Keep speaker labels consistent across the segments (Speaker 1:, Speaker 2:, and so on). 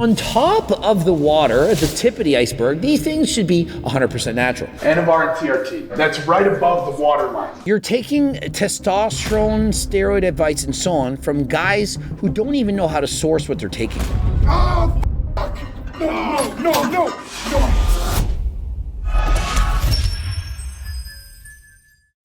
Speaker 1: On top of the water, at the tip of the iceberg, these things should be 100% natural.
Speaker 2: Anavar and TRT. That's right above the waterline.
Speaker 1: You're taking testosterone, steroid advice, and so on from guys who don't even know how to source what they're taking.
Speaker 2: Oh, fuck. No.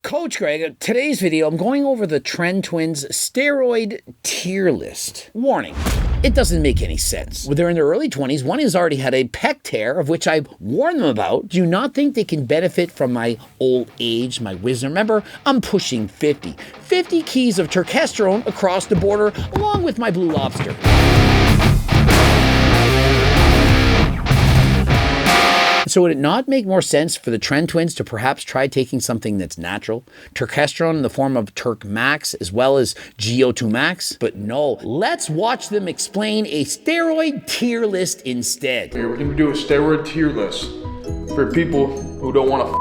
Speaker 1: Coach Greg, today's video, I'm going over the Tren twins steroid tier list. Warning, it doesn't make any sense. When they're in their early 20s, one has already had a pec tear, of which I've warned them about. Do you not think they can benefit from my old age, my wisdom? Remember, I'm pushing 50. 50 keys of testosterone across the border, along with my blue lobster. So would it not make more sense for the Tren twins to perhaps try taking something that's natural? Testosterone in the form of Turk Max as well as GO2 Max? But no, let's watch them explain a steroid tier list instead.
Speaker 2: Here, we're gonna do a steroid tier list for people who don't want to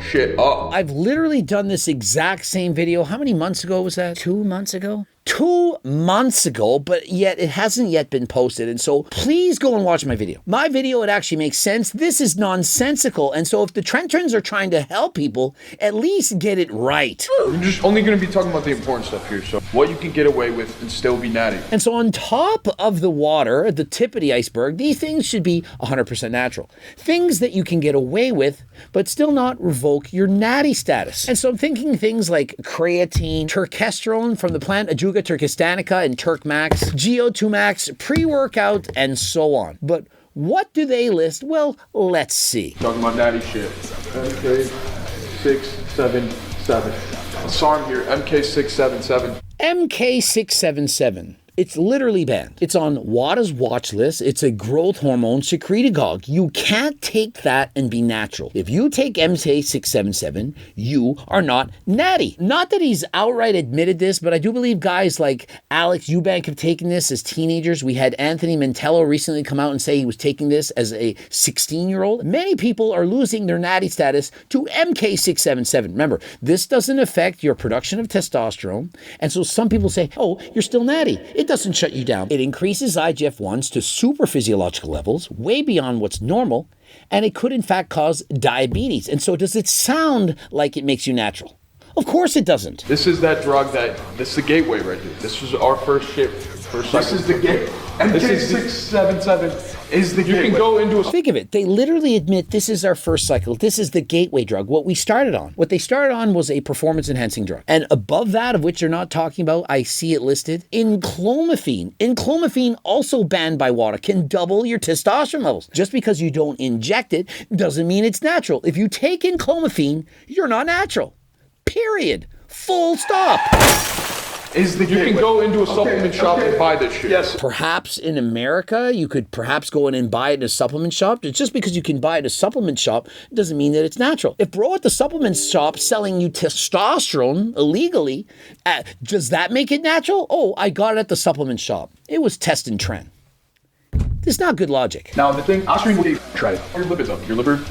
Speaker 2: shit up.
Speaker 1: I've literally done this exact same video. How many months ago was that? 2 months ago? 2 months ago, but yet it hasn't yet been posted. And so please go and watch my video. My video, it actually makes sense. This is nonsensical. And so if the Tren twins are trying to help people, at least get it right.
Speaker 2: We're just only going to be talking about the important stuff here. So what you can get away with and still be natty.
Speaker 1: And so on top of the water, at the tip of the iceberg, these things should be 100% natural. Things that you can get away with, but still not revoke your natty status. And so I'm thinking things like creatine, testosterone from the plant Ajuga turkistanica and Turk Max, GO2 Max, pre-workout, and so on. But what do they list? Well, let's see.
Speaker 2: Talking about natty shit. MK677. Sarm here, MK677.
Speaker 1: MK677. It's literally banned. It's on WADA's watch list. It's a growth hormone secretagogue. You can't take that and be natural. If you take MK677, you are not natty. Not that he's outright admitted this, but I do believe guys like Alex Eubank have taken this as teenagers. We had Anthony Mantello recently come out and say he was taking this as a 16-year-old. Many people are losing their natty status to MK677. Remember, this doesn't affect your production of testosterone. And so some people say, oh, you're still natty. It doesn't shut you down. It increases IGF-1s to super physiological levels, way beyond what's normal, and it could in fact cause diabetes. And so does it sound like it makes you natural? Of course it doesn't.
Speaker 2: This is that drug this is the gateway right here. This is our first cycle. This is the gate. MK677 is the gateway. You can go into a...
Speaker 1: Think of it. They literally admit this is our first cycle. This is the gateway drug, what we started on. What they started on was a performance-enhancing drug. And above that, of which they're not talking about, I see it listed, Enclomiphene. Enclomiphene, also banned by WADA, can double your testosterone levels. Just because you don't inject it doesn't mean it's natural. If you take Enclomiphene, you're not natural. Period. Full stop.
Speaker 2: Is the gateway. You can go into a supplement shop and buy this shit. Yes.
Speaker 1: Perhaps in America, you could perhaps go in and buy it in a supplement shop. Just because you can buy it in a supplement shop doesn't mean that it's natural. If bro at the supplement shop selling you testosterone illegally, does that make it natural? Oh, I got it at the supplement shop. It was test and Tren. It's not good logic.
Speaker 2: Now the thing, Ostarine will try it. Your liver's up. Your liver.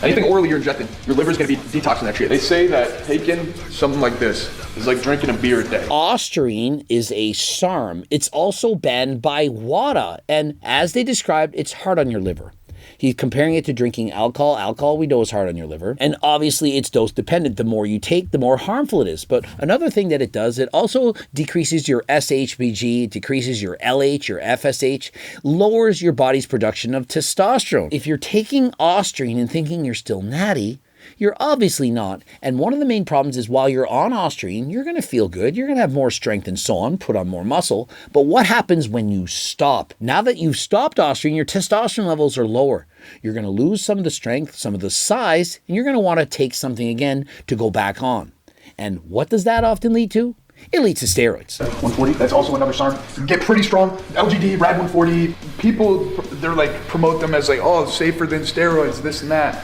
Speaker 2: Anything orally you're injecting, your liver's gonna be detoxing that shit. They say that taking something like this is like drinking a beer a day.
Speaker 1: Ostarine is a SARM. It's also banned by WADA, and as they described, it's hard on your liver. He's comparing it to drinking alcohol. Alcohol, we know, is hard on your liver. And obviously, it's dose dependent. The more you take, the more harmful it is. But another thing that it does, it also decreases your SHBG, decreases your LH, your FSH, lowers your body's production of testosterone. If you're taking Ostarine and thinking you're still natty, you're obviously not. And one of the main problems is while you're on Ostarine, you're going to feel good, you're going to have more strength and so on, put on more muscle. But what happens when you stop? Now that you've stopped Ostarine, your testosterone levels are lower. You're going to lose some of the strength, some of the size, and you're going to want to take something again to go back on. And what does that often lead to? It leads to steroids.
Speaker 3: 140, that's also another SARM. Get pretty strong. LGD, RAD-140.
Speaker 2: People, they're like, promote them as like, oh, safer than steroids, this and that.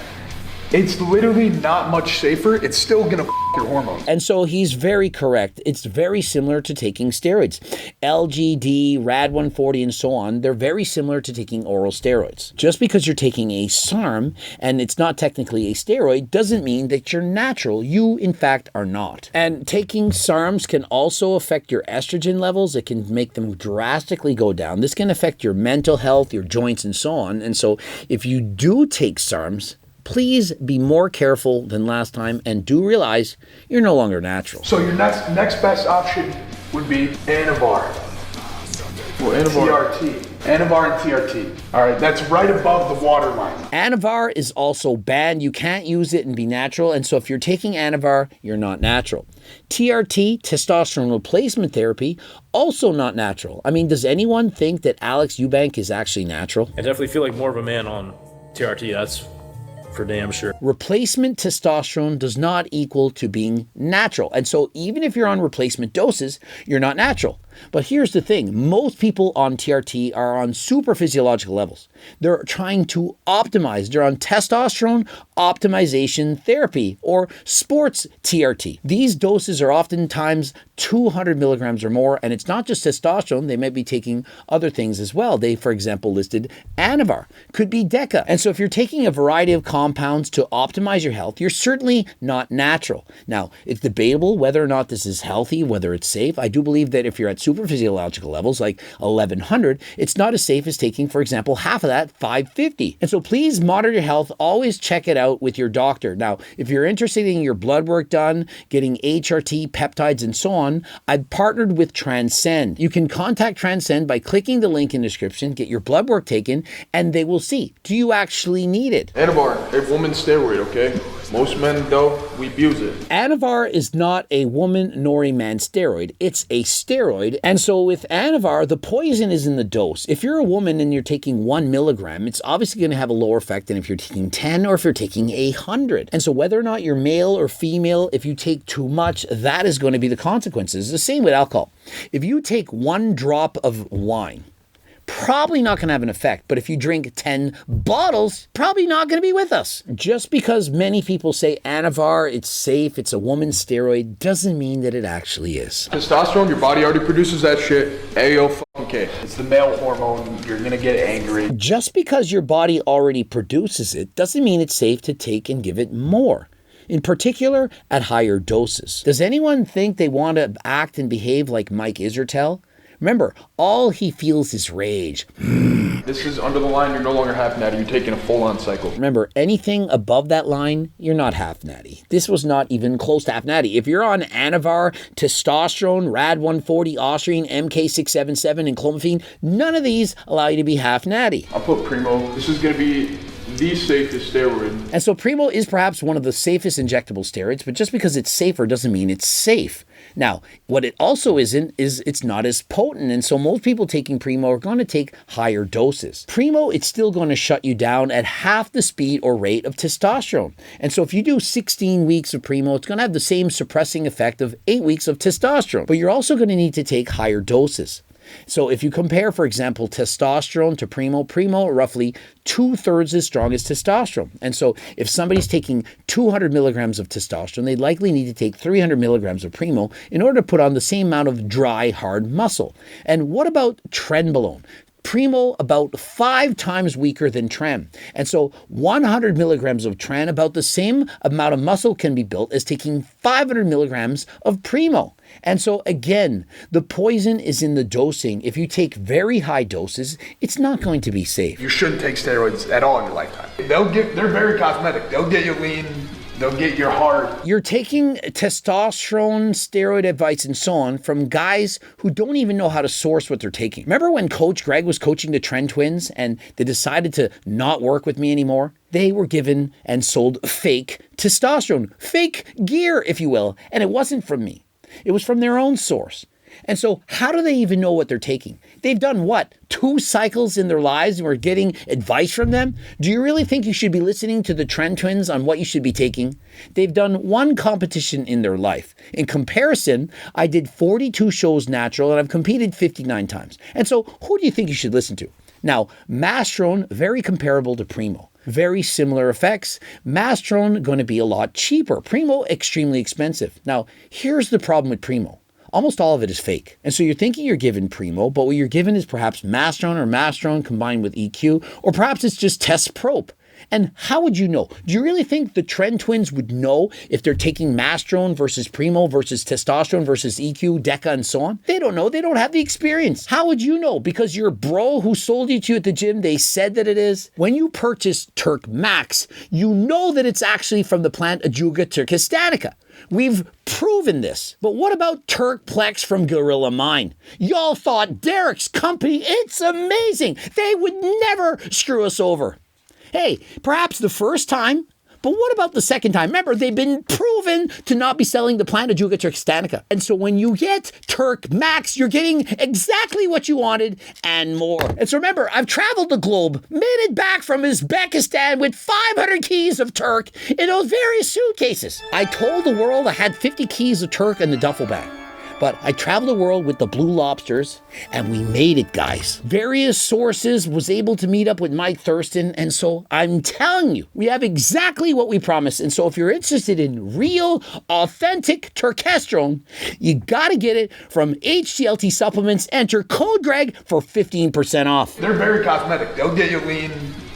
Speaker 3: It's literally not much safer. It's still gonna your hormones.
Speaker 1: And so he's very correct. It's very similar to taking steroids. LGD, RAD-140, and so on, they're very similar to taking oral steroids. Just because you're taking a SARM and it's not technically a steroid doesn't mean that you're natural. You, in fact, are not. And taking SARMs can also affect your estrogen levels. It can make them drastically go down. This can affect your mental health, your joints, and so on. And so if you do take SARMs, please be more careful than last time and do realize you're no longer natural.
Speaker 3: So your next best option would be Anavar.
Speaker 2: Well, Anavar.
Speaker 3: TRT. Anavar and TRT. All right, that's right above the waterline.
Speaker 1: Anavar is also banned. You can't use it and be natural. And so if you're taking Anavar, you're not natural. TRT, testosterone replacement therapy, also not natural. I mean, does anyone think that Alex Eubank is actually natural?
Speaker 4: I definitely feel like more of a man on TRT. That's for damn sure.
Speaker 1: Replacement testosterone does not equal to being natural. And so even if you're on replacement doses, you're not natural. But here's the thing. Most people on TRT are on super physiological levels. They're trying to optimize. They're on testosterone optimization therapy or sports TRT. These doses are oftentimes 200 milligrams or more. And it's not just testosterone. They might be taking other things as well. They, for example, listed Anavar, could be Deca. And so if you're taking a variety of compounds to optimize your health, you're certainly not natural. Now, it's debatable whether or not this is healthy, whether it's safe. I do believe that if you're at super physiological levels like 1100, it's not as safe as taking, for example, half of that, 550. And so please monitor your health. Always check it out with your doctor. Now, if you're interested in your blood work done, getting HRT, peptides, and so on, I've partnered with Transcend. You can contact Transcend by clicking the link in the description, get your blood work taken, and they will see, do you actually need it?
Speaker 2: Anavar, a woman's steroid, okay? Most men, though, we abuse it.
Speaker 1: Anavar is not a woman nor a man steroid. It's a steroid. And so with Anavar, the poison is in the dose. If you're a woman and you're taking 1 milligram, it's obviously going to have a lower effect than if you're taking 10 or if you're taking 100. And so whether or not you're male or female, if you take too much, that is going to be the consequences. The same with alcohol. If you take 1 drop of wine, probably not going to have an effect. But if you drink 10 bottles, probably not going to be with us. Just because many people say Anavar, it's safe, it's a woman's steroid, doesn't mean that it actually is.
Speaker 2: Testosterone, your body already produces that shit. A-O-K.
Speaker 3: It's the male hormone. You're gonna get angry.
Speaker 1: Just because your body already produces it doesn't mean it's safe to take and give it more. In particular, at higher doses. Does anyone think they want to act and behave like Mike Isertel? Remember, all he feels is rage.
Speaker 2: This is under the line, you're no longer half natty, you're taking a full-on cycle.
Speaker 1: Remember, anything above that line, you're not half natty. This was not even close to half natty. If you're on Anavar, testosterone, RAD-140, Ostarine, MK677, and Enclomiphene, none of these allow you to be half natty.
Speaker 2: I'll put Primo. This is going to be the safest steroid.
Speaker 1: And so Primo is perhaps one of the safest injectable steroids, but just because it's safer doesn't mean it's safe. Now, what it also isn't is it's not as potent, and so most people taking Primo are going to take higher doses. Primo, it's still going to shut you down at half the speed or rate of testosterone. And so if you do 16 weeks of Primo, it's going to have the same suppressing effect of 8 weeks of testosterone, but you're also going to need to take higher doses. So if you compare, for example, testosterone to Primo, Primo roughly 2/3 as strong as testosterone. And so if somebody's taking 200 milligrams of testosterone, they likely need to take 300 milligrams of Primo in order to put on the same amount of dry, hard muscle. And what about Trenbolone? Primo about 5 times weaker than Tren. And so 100 milligrams of Tren, about the same amount of muscle can be built as taking 500 milligrams of Primo. And so again, the poison is in the dosing. If you take very high doses, it's not going to be safe.
Speaker 3: You shouldn't take steroids at all in your lifetime. They're very cosmetic. They'll get you lean. They'll get your heart.
Speaker 1: You're taking testosterone, steroid advice, and so on from guys who don't even know how to source what they're taking. Remember when Coach Greg was coaching the Tren twins and they decided to not work with me anymore? They were given and sold fake testosterone, fake gear, if you will, and it wasn't from me. It was from their own source. And so how do they even know what they're taking? They've done what? 2 cycles in their lives and we're getting advice from them? Do you really think you should be listening to the Tren twins on what you should be taking? They've done 1 competition in their life. In comparison, I did 42 shows natural and I've competed 59 times. And so who do you think you should listen to? Now, Mastrone, very comparable to Primo. Very similar effects. Mastrone going to be a lot cheaper. Primo, extremely expensive. Now, here's the problem with Primo. Almost all of it is fake. And so you're thinking you're given Primo, but what you're given is perhaps Mastrone or Mastrone combined with EQ, or perhaps it's just Test Probe. And how would you know? Do you really think the Tren twins would know if they're taking Mastrone versus Primo versus testosterone versus EQ, Deca, and so on? They don't know. They don't have the experience. How would you know? Because your bro who sold it to you at the gym, they said that it is. When you purchase Turk Max, you know that it's actually from the plant Ajuga turkistanica. We've proven this. But what about Turk Plex from Gorilla Mine? Y'all thought Derek's company, it's amazing. They would never screw us over. Hey, perhaps the first time, but what about the second time? Remember, they've been proven to not be selling the plant Ajuga turkistanica. And so when you get Turk Max, you're getting exactly what you wanted and more. And so remember, I've traveled the globe, made it back from Uzbekistan with 500 keys of Turk in those various suitcases. I told the world I had 50 keys of Turk in the duffel bag. But I traveled the world with the Blue Lobsters, and we made it, guys. Various sources was able to meet up with Mike Thurston, and so I'm telling you, we have exactly what we promised. And so if you're interested in real, authentic Turkestrone, you gotta get it from HTLT Supplements. Enter code Greg for 15% off.
Speaker 3: They're very cosmetic. They'll get you lean,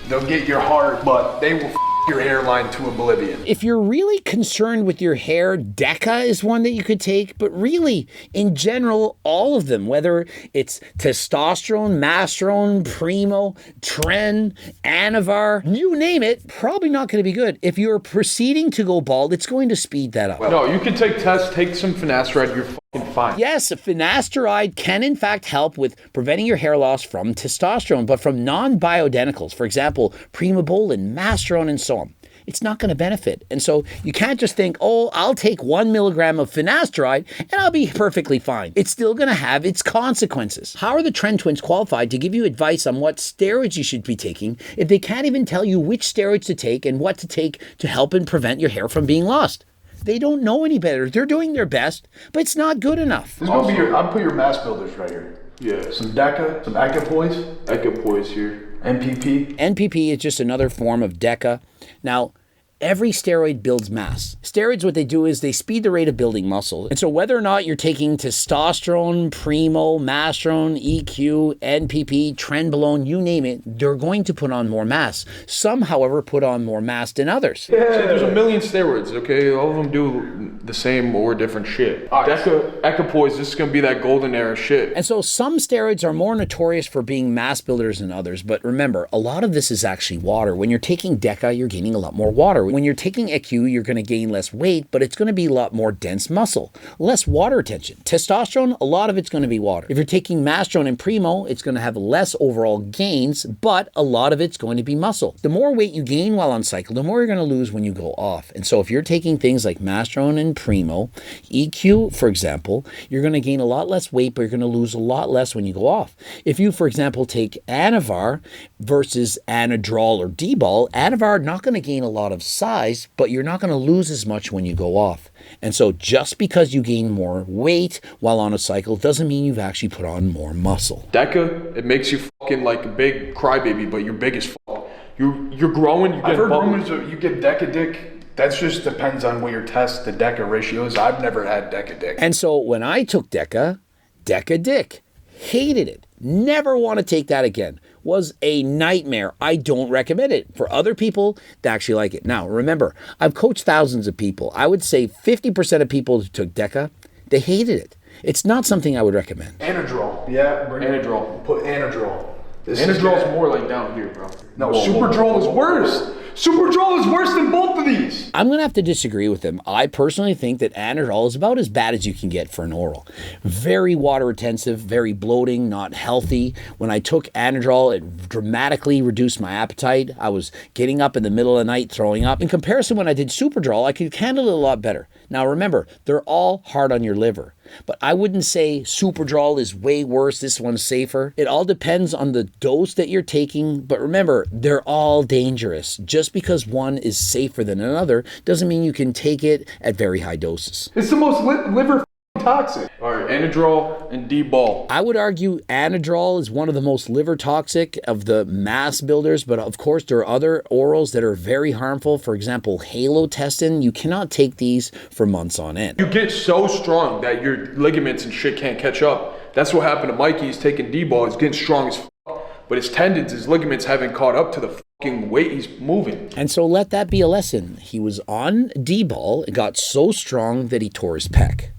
Speaker 3: they'll get your heart, but they will your hairline to oblivion.
Speaker 1: If you're really concerned with your hair, Deca is one that you could take, but really, in general, all of them, whether it's testosterone, mastrone, Primo, Tren, Anavar, you name it, probably not going to be good. If you're proceeding to go bald, it's going to speed that up.
Speaker 2: No, you can take tests, take some finasteride, you're fucking fine.
Speaker 1: Yes, finasteride can in fact help with preventing your hair loss from testosterone, but from non-bioidenticals, for example, Primobolan, mastrone, and so on. It's not going to benefit. And so you can't just think, oh, I'll take 1 milligram of finasteride and I'll be perfectly fine. It's still going to have its consequences. How are the Tren twins qualified to give you advice on what steroids you should be taking if they can't even tell you which steroids to take and what to take to help and prevent your hair from being lost? They don't know any better. They're doing their best, but it's not good enough.
Speaker 3: This is gonna be your, I'll put your mass builders right here.
Speaker 2: Yeah.
Speaker 3: Some Deca, some Equipoise.
Speaker 2: Equipoise here.
Speaker 3: NPP.
Speaker 1: NPP is just another form of Deca. Now, every steroid builds mass. Steroids, what they do is they speed the rate of building muscle. And so whether or not you're taking testosterone, Primo, Mastrone, EQ, NPP, Trenbolone, you name it, they're going to put on more mass. Some, however, put on more mass than others.
Speaker 2: Yeah. So there's a million steroids, okay? All of them do the same or different shit. Deca, Equipoise, this is going to be that golden era shit.
Speaker 1: And so some steroids are more notorious for being mass builders than others. But remember, a lot of this is actually water. When you're taking Deca, you're gaining a lot more water. When you're taking EQ, you're going to gain less weight, but it's going to be a lot more dense muscle, less water retention. Testosterone, a lot of it's going to be water. If you're taking Mastrone and Primo, it's going to have less overall gains, but a lot of it's going to be muscle. The more weight you gain while on cycle, the more you're going to lose when you go off. And so if you're taking things like Mastrone and Primo, EQ, for example, you're going to gain a lot less weight, but you're going to lose a lot less when you go off. If you, for example, take Anavar versus Anadrol or D-ball, Anavar not going to gain a lot of size, but you're not going to lose as much when you go off. And so just because you gain more weight while on a cycle doesn't mean you've actually put on more muscle.
Speaker 2: Deca, it makes you fucking like a big crybaby, but you're big as fuck. You're growing, you get
Speaker 3: I've heard
Speaker 2: bubble.
Speaker 3: rumors of you get Deca dick. That just depends on what your test, the Deca ratio is. I've never had Deca dick.
Speaker 1: And so when I took Deca dick, hated it. Never want to take that again. Was a nightmare. I don't recommend it. For other people, they actually like it. Now, remember, I've coached thousands of people. I would say 50% of people who took Deca, they hated it. It's not something I would recommend.
Speaker 3: Anadrol. Yeah, bring
Speaker 2: Anadrol.
Speaker 3: Put Anadrol.
Speaker 2: Anadrol's more like down here, bro.
Speaker 3: No, Superdrol is worse. Superdrol is worse than both of these.
Speaker 1: I'm going to have to disagree with him. I personally think that Anadrol is about as bad as you can get for an oral. Very water retentive, very bloating, not healthy. When I took Anadrol, it dramatically reduced my appetite. I was getting up in the middle of the night, throwing up. In comparison, when I did Superdrol, I could handle it a lot better. Now remember, they're all hard on your liver. But I wouldn't say Superdrol is way worse, this one's safer. It all depends on the dose that you're taking. But remember, they're all dangerous. Just because one is safer than another doesn't mean you can take it at very high doses.
Speaker 3: It's the most liver toxic.
Speaker 2: All right, Anadrol and D-ball.
Speaker 1: I would argue Anadrol is one of the most liver toxic of the mass builders, but of course there are other orals that are very harmful. For example, halotestin. You cannot take these for months on end.
Speaker 2: You get so strong that your ligaments and shit can't catch up. That's what happened to Mikey. He's taking D-ball. He's getting strong as fuck, but his tendons, his ligaments haven't caught up to the fucking weight he's moving.
Speaker 1: And so let that be a lesson. He was on D-ball, it got so strong that he tore his pec.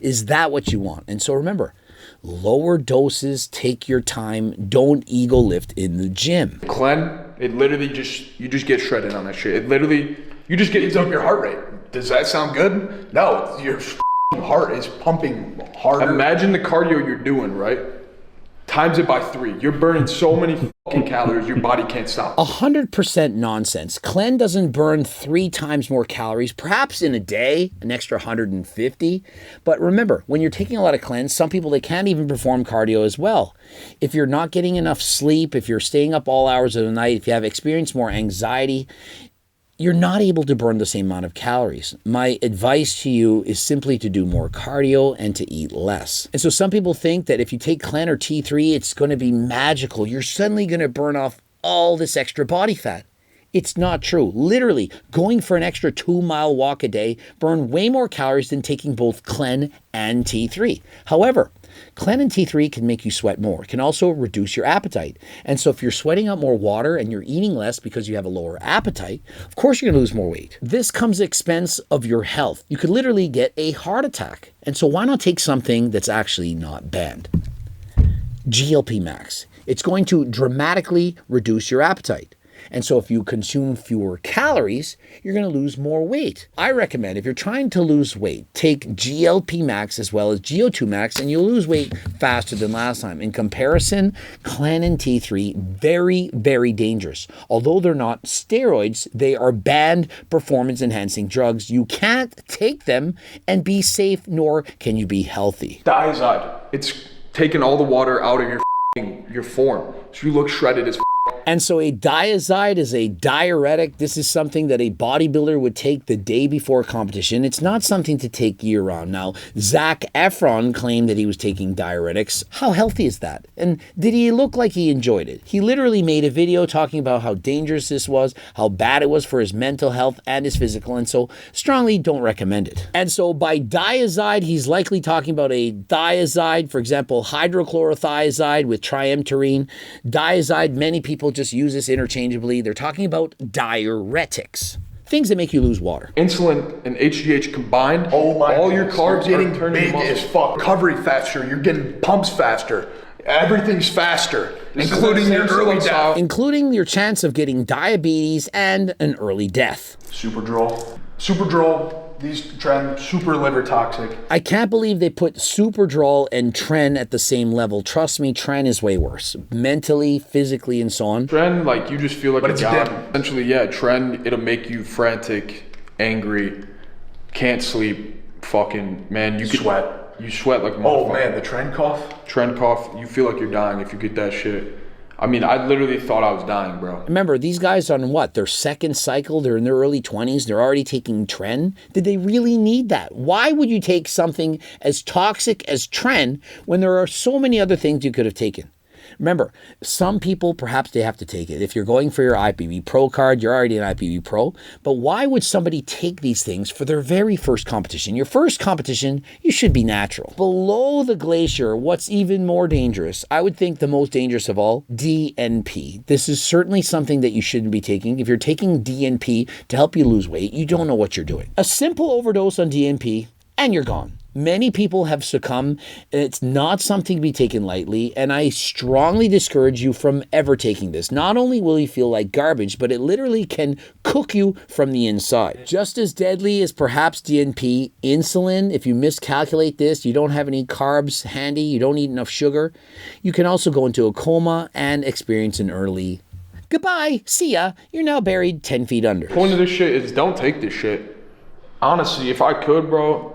Speaker 1: Is that what you want? And so remember, lower doses, take your time, don't ego lift in the gym.
Speaker 2: Clen, it literally you just get shredded on that shit. It literally, you just get
Speaker 3: Up your heart rate. Does that sound good? No, your heart is pumping harder.
Speaker 2: Imagine the cardio you're doing, right? Times it by 3. You're burning so many fucking calories, your body can't stop.
Speaker 1: 100% nonsense. Clen doesn't burn 3 times more calories, perhaps in a day, an extra 150. But remember, when you're taking a lot of Clen, some people, they can't even perform cardio as well. If you're not getting enough sleep, if you're staying up all hours of the night, if you have experienced more anxiety, you're not able to burn the same amount of calories. My advice to you is simply to do more cardio and to eat less. And so some people think that if you take Clen or T3, it's going to be magical. You're suddenly going to burn off all this extra body fat. It's not true. Literally, going for an extra 2-mile walk a day burn way more calories than taking both Clen and T3. However, Clen and T3 can make you sweat more. It can also reduce your appetite. And so if you're sweating out more water and you're eating less because you have a lower appetite, of course you're going to lose more weight. This comes at the expense of your health. You could literally get a heart attack. And so why not take something that's actually not banned? GLP Max. It's going to dramatically reduce your appetite. And so if you consume fewer calories, you're going to lose more weight. I recommend if you're trying to lose weight, take GLP Max as well as GO2 Max, and you'll lose weight faster than last time. In comparison, Clen and T3, very, very dangerous. Although they're not steroids, they are banned performance-enhancing drugs. You can't take them and be safe, nor can you be healthy.
Speaker 2: Diazide. It's taking all the water out of your form, so you look shredded as
Speaker 1: And so a diazide is a diuretic. This is something that a bodybuilder would take the day before competition. It's not something to take year-round. Now, Zac Efron claimed that he was taking diuretics. How healthy is that? And did he look like he enjoyed it? He literally made a video talking about how dangerous this was, how bad it was for his mental health and his physical, and so strongly don't recommend it. And so by diazide, he's likely talking about a diazide, for example, hydrochlorothiazide with triamterene. Diazide, many people just use this interchangeably. They're talking about diuretics, things that make you lose water.
Speaker 2: Insulin and HGH combined,
Speaker 3: Oh my
Speaker 2: all your carbs
Speaker 3: you're
Speaker 2: are
Speaker 3: getting
Speaker 2: turning
Speaker 3: big
Speaker 2: muscle.
Speaker 3: as fuck. Recovery faster. You're getting pumps faster. Everything's faster, including your early death.
Speaker 1: Including your chance of getting diabetes and an early death.
Speaker 3: Superdrol. These Tren, super liver toxic.
Speaker 1: I can't believe they put Superdrol and Tren at the same level. Trust me, Tren is way worse. Mentally, physically, and so on.
Speaker 2: Tren, like, you just feel like
Speaker 3: But
Speaker 2: a
Speaker 3: it's
Speaker 2: god.
Speaker 3: dim.
Speaker 2: Essentially, yeah, Tren, it'll make you frantic, angry, can't sleep, fucking, man, you
Speaker 3: Sweat.
Speaker 2: You sweat like a
Speaker 3: Oh
Speaker 2: motherfucker.
Speaker 3: man, the Tren cough.
Speaker 2: Tren cough, you feel like you're dying if you get that shit. I mean, I literally thought I was dying, bro.
Speaker 1: Remember, these guys are on what? Their second cycle. They're in their early 20s. They're already taking Tren. Did they really need that? Why would you take something as toxic as Tren when there are so many other things you could have taken? Remember, some people, perhaps they have to take it. If you're going for your IPV Pro card, you're already an IPV Pro. But why would somebody take these things for their very first competition? Your first competition, you should be natural. Below the glacier, what's even more dangerous? I would think the most dangerous of all, DNP. This is certainly something that you shouldn't be taking. If you're taking DNP to help you lose weight, you don't know what you're doing. A simple overdose on DNP, and you're gone. Many people have succumbed, and it's not something to be taken lightly, and I strongly discourage you from ever taking this. Not only will you feel like garbage, but it literally can cook you from the inside. Just as deadly as perhaps DNP, insulin, if you miscalculate this, you don't have any carbs handy, you don't eat enough sugar, you can also go into a coma and experience an early goodbye, see ya, you're now buried 10 feet under.
Speaker 2: The point of this shit is don't take this shit. Honestly, if I could, bro,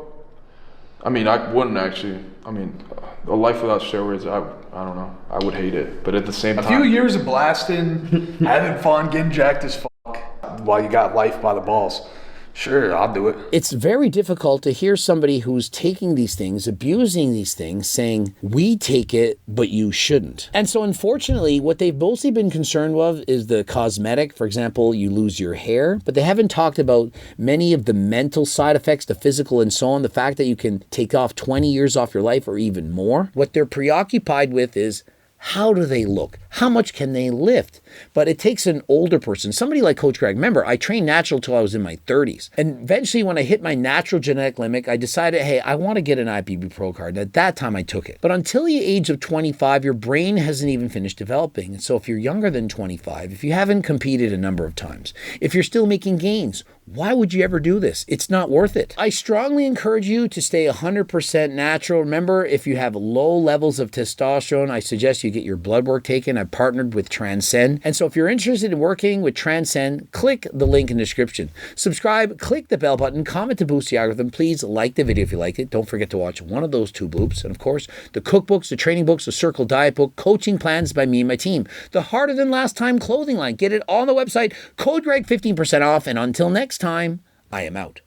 Speaker 2: I mean, I wouldn't actually. I mean, a life without steroids, I don't know. I would hate it. But at the same
Speaker 3: A
Speaker 2: time,
Speaker 3: few years of blasting, having fun, getting jacked as fuck, while you got life by the balls. Sure, I'll do it.
Speaker 1: It's very difficult to hear somebody who's taking these things, abusing these things, saying, we take it, but you shouldn't. And so unfortunately, what they've mostly been concerned with is the cosmetic. For example, you lose your hair, but they haven't talked about many of the mental side effects, the physical and so on, the fact that you can take off 20 years off your life or even more. What they're preoccupied with is, how do they look? How much can they lift? But it takes an older person, somebody like Coach Greg. Remember, I trained natural till I was in my 30s. And eventually when I hit my natural genetic limit, I decided, hey, I want to get an IPB Pro card. And at that time I took it. But until the age of 25, your brain hasn't even finished developing. And so if you're younger than 25, if you haven't competed a number of times, if you're still making gains, why would you ever do this? It's not worth it. I strongly encourage you to stay 100% natural. Remember, if you have low levels of testosterone, I suggest you get your blood work taken. I've partnered with Transcend. And so if you're interested in working with Transcend, click the link in the description. Subscribe, click the bell button, comment to boost the algorithm. Please like the video if you liked it. Don't forget to watch one of those 2 bloops. And of course, the cookbooks, the training books, the Circle Diet book, coaching plans by me and my team. The Harder Than Last Time clothing line. Get it on the website. Code Greg 15% off. And until next time, I am out.